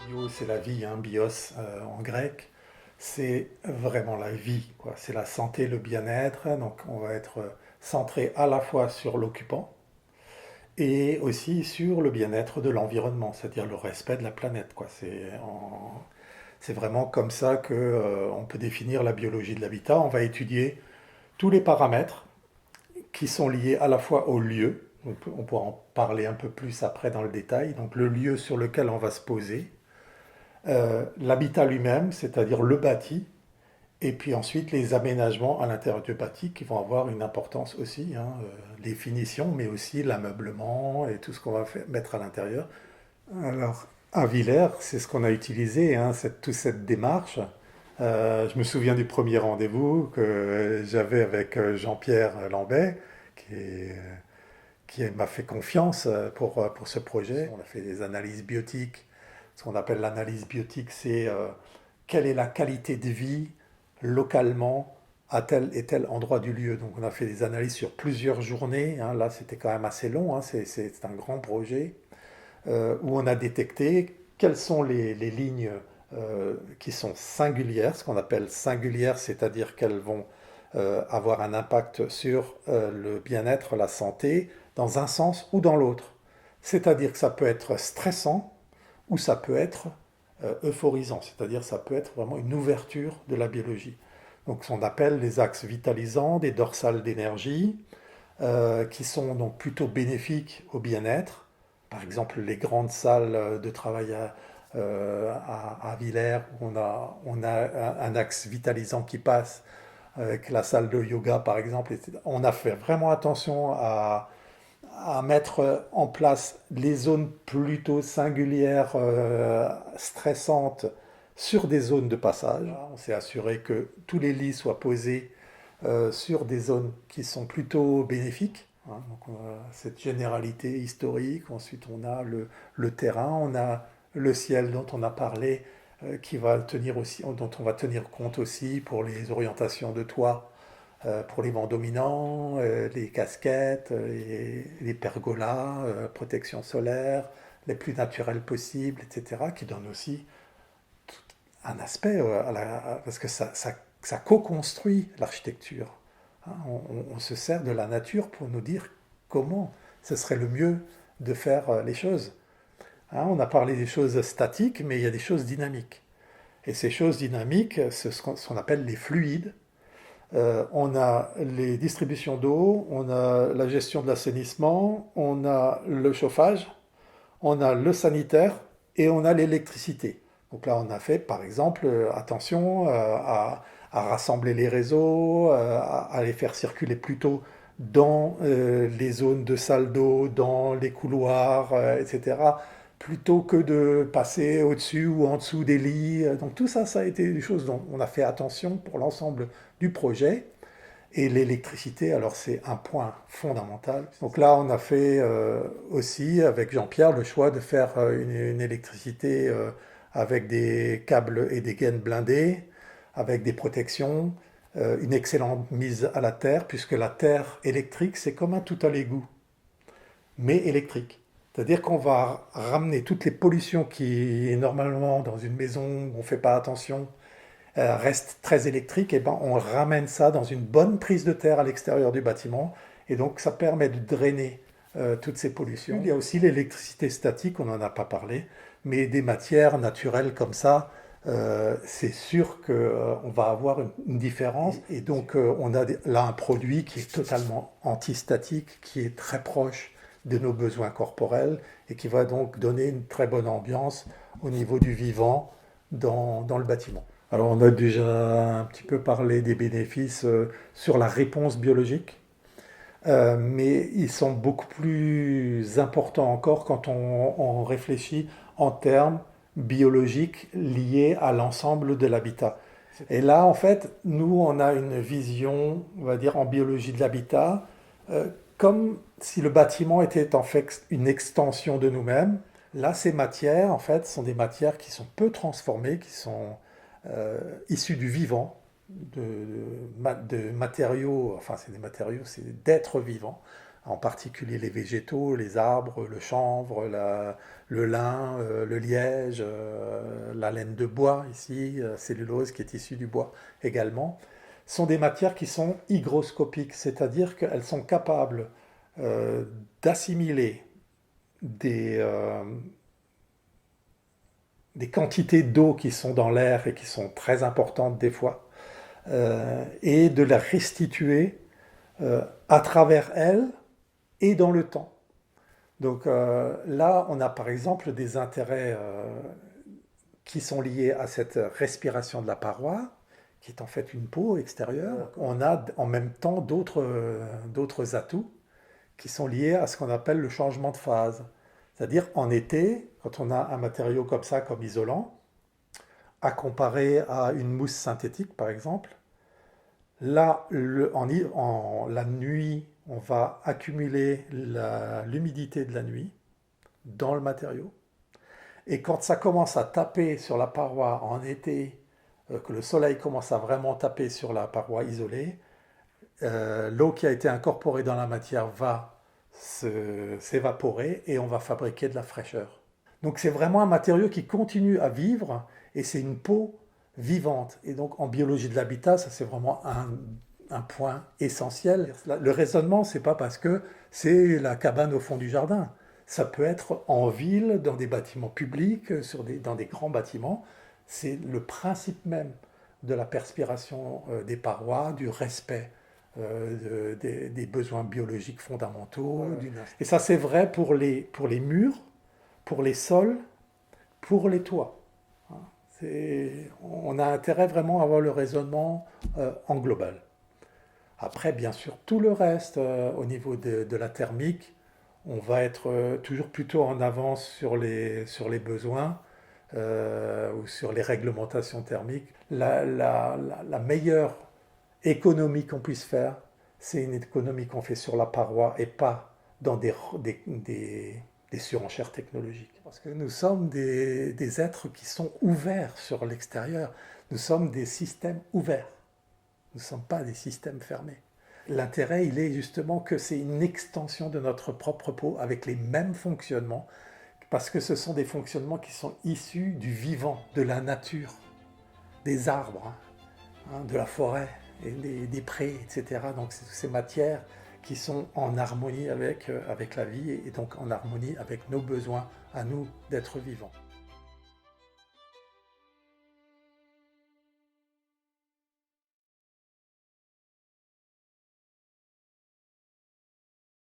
Bio, c'est la vie, hein, bios en grec. C'est vraiment la vie, quoi. C'est la santé, le bien-être. Donc on va être centré à la fois sur l'occupant et aussi sur le bien-être de l'environnement, c'est-à-dire le respect de la planète, quoi. C'est vraiment comme ça que on peut définir la biologie de l'habitat. On va étudier tous les paramètres qui sont liés à la fois au lieu. On pourra en parler un peu plus après dans le détail. Donc le lieu sur lequel on va se poser, l'habitat lui-même, c'est-à-dire le bâti, et puis ensuite les aménagements à l'intérieur du bâti qui vont avoir une importance aussi, hein, les finitions, mais aussi l'ameublement et tout ce qu'on va mettre à l'intérieur. Alors, à Villers, c'est ce qu'on a utilisé, hein, toute cette démarche. Je me souviens du premier rendez-vous que j'avais avec Jean-Pierre Lambet, qui est qui m'a fait confiance pour ce projet. On a fait des analyses biotiques. Ce qu'on appelle l'analyse biotique, c'est quelle est la qualité de vie localement à tel et tel endroit du lieu. Donc on a fait des analyses sur plusieurs journées. Hein. Là, c'était quand même assez long. Hein. C'est un grand projet où on a détecté quelles sont les lignes qui sont singulières, ce qu'on appelle singulières, c'est-à-dire qu'elles vont avoir un impact sur le bien-être, la santé, dans un sens ou dans l'autre. C'est-à-dire que ça peut être stressant ou ça peut être euphorisant, c'est-à-dire ça peut être vraiment une ouverture de la biologie. Donc on appelle les axes vitalisants, des dorsales d'énergie, qui sont donc plutôt bénéfiques au bien-être. Par exemple, les grandes salles de travail à Villers, où on a un axe vitalisant qui passe, avec la salle de yoga par exemple. On a fait vraiment attention à mettre en place les zones plutôt singulières, stressantes, sur des zones de passage. On s'est assuré que tous les lits soient posés sur des zones qui sont plutôt bénéfiques. Hein. Donc on a cette généralité historique. Ensuite, on a le terrain, on a le ciel dont on a parlé, qui va tenir aussi, dont on va tenir compte aussi pour les orientations de toit, pour les vents dominants, les casquettes, les pergolas, protection solaire, les plus naturelles possibles, etc., qui donnent aussi un aspect parce que ça co-construit l'architecture. Hein. On se sert de la nature pour nous dire comment ce serait le mieux de faire les choses. Hein, on a parlé des choses statiques, mais il y a des choses dynamiques. Et ces choses dynamiques, c'est ce qu'on appelle les fluides. On a les distributions d'eau, on a la gestion de l'assainissement, on a le chauffage, on a le sanitaire et on a l'électricité. Donc là, on a fait, par exemple, attention à rassembler les réseaux, à les faire circuler plutôt dans les zones de salles d'eau, dans les couloirs, etc., plutôt que de passer au-dessus ou en dessous des lits. Donc tout ça, ça a été des choses dont on a fait attention pour l'ensemble du projet. Et l'électricité, alors c'est un point fondamental. Donc là, on a fait aussi avec Jean-Pierre le choix de faire une électricité avec des câbles et des gaines blindées, avec des protections, une excellente mise à la terre, puisque la terre électrique, c'est comme un tout à l'égout, mais électrique. C'est-à-dire qu'on va ramener toutes les pollutions qui, normalement, dans une maison où on ne fait pas attention, reste très électrique, et ben on ramène ça dans une bonne prise de terre à l'extérieur du bâtiment, et donc ça permet de drainer toutes ces pollutions. Il y a aussi l'électricité statique, on n'en a pas parlé, mais des matières naturelles comme ça, c'est sûr qu'on va avoir une différence. Et donc on a là un produit qui est totalement antistatique, qui est très proche de nos besoins corporels et qui va donc donner une très bonne ambiance au niveau du vivant dans le bâtiment. Alors on a déjà un petit peu parlé des bénéfices sur la réponse biologique, mais ils sont beaucoup plus importants encore quand on réfléchit en termes biologiques liés à l'ensemble de l'habitat. Et là, en fait, nous, on a une vision, on va dire, en biologie de l'habitat, comme si le bâtiment était en fait une extension de nous-mêmes. Là, ces matières, en fait, sont des matières qui sont peu transformées, qui sont issues du vivant, de matériaux, enfin c'est des matériaux, c'est d'êtres vivants, en particulier les végétaux, les arbres, le chanvre, le lin, le liège, la laine de bois ici, cellulose qui est issue du bois également, sont des matières qui sont hygroscopiques, c'est-à-dire qu'elles sont capables euh, d'assimiler des, euh, des quantités d'eau qui sont dans l'air et qui sont très importantes des fois, et de la restituer à travers elles et dans le temps. Donc là, on a par exemple des intérêts qui sont liés à cette respiration de la paroi, qui est en fait une peau extérieure. On a en même temps d'autres atouts qui sont liés à ce qu'on appelle le changement de phase. C'est-à-dire en été, quand on a un matériau comme ça, comme isolant, à comparer à une mousse synthétique par exemple, là, la nuit, on va accumuler l'humidité de la nuit dans le matériau. Et quand ça commence à taper sur la paroi en été, que le soleil commence à vraiment taper sur la paroi isolée, l'eau qui a été incorporée dans la matière va s'évaporer et on va fabriquer de la fraîcheur. Donc c'est vraiment un matériau qui continue à vivre et c'est une peau vivante. Et donc en biologie de l'habitat, ça c'est vraiment un point essentiel. Le raisonnement, c'est pas parce que c'est la cabane au fond du jardin. Ça peut être en ville, dans des bâtiments publics, dans des grands bâtiments. C'est le principe même de la perspiration des parois, du respect des besoins biologiques fondamentaux. Et ça, c'est vrai pour les murs, pour les sols, pour les toits. On a intérêt vraiment à avoir le raisonnement en global. Après, bien sûr, tout le reste, au niveau de la thermique, on va être toujours plutôt en avance sur les besoins ou sur les réglementations thermiques. La meilleure économie qu'on puisse faire, c'est une économie qu'on fait sur la paroi et pas dans des surenchères technologiques. Parce que nous sommes des êtres qui sont ouverts sur l'extérieur. Nous sommes des systèmes ouverts. Nous ne sommes pas des systèmes fermés. L'intérêt, il est justement que c'est une extension de notre propre peau avec les mêmes fonctionnements, parce que ce sont des fonctionnements qui sont issus du vivant, de la nature, des arbres, de la forêt, et des prés, etc. Donc c'est toutes ces matières qui sont en harmonie avec la vie et donc en harmonie avec nos besoins à nous d'être vivants.